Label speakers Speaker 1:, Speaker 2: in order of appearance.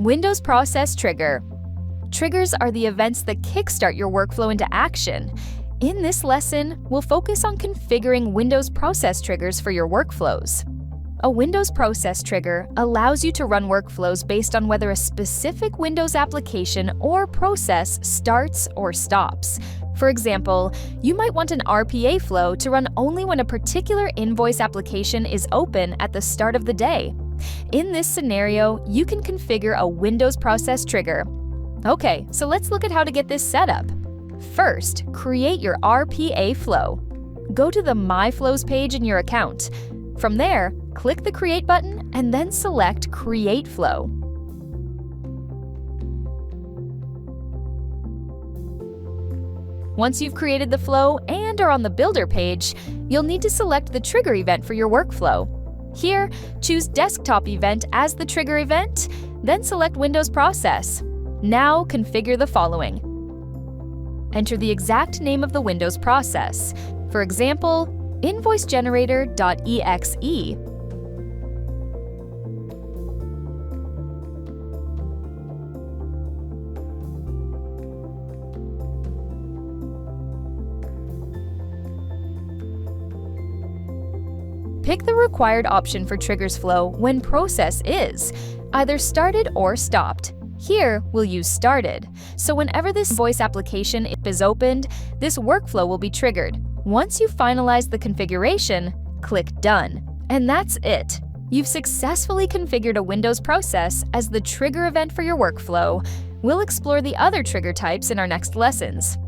Speaker 1: Windows Process Trigger. Triggers are the events that kickstart your workflow into action. In this lesson, we'll focus on configuring Windows process triggers for your workflows. A Windows process trigger allows you to run workflows based on whether a specific Windows application or process starts or stops. For example, you might want an RPA flow to run only when a particular invoice application is open at the start of the day. In this scenario, you can configure a Windows process trigger. Okay, so let's look at how to get this set up. First, create your RPA flow. Go to the My Flows page in your account. From there, click the Create button and then select Create Flow. Once you've created the flow and are on the Builder page, you'll need to select the trigger event for your workflow. Here, choose Desktop Event as the trigger event, then select Windows Process. Now configure the following. Enter the exact name of the Windows process. For example, invoicegenerator.exe. Pick the required option for triggers flow when process is either started or stopped. Here, we'll use started, so whenever this voice application is opened, this workflow will be triggered. Once you finalize the configuration, click Done. And that's it. You've successfully configured a Windows process as the trigger event for your workflow. We'll explore the other trigger types in our next lessons.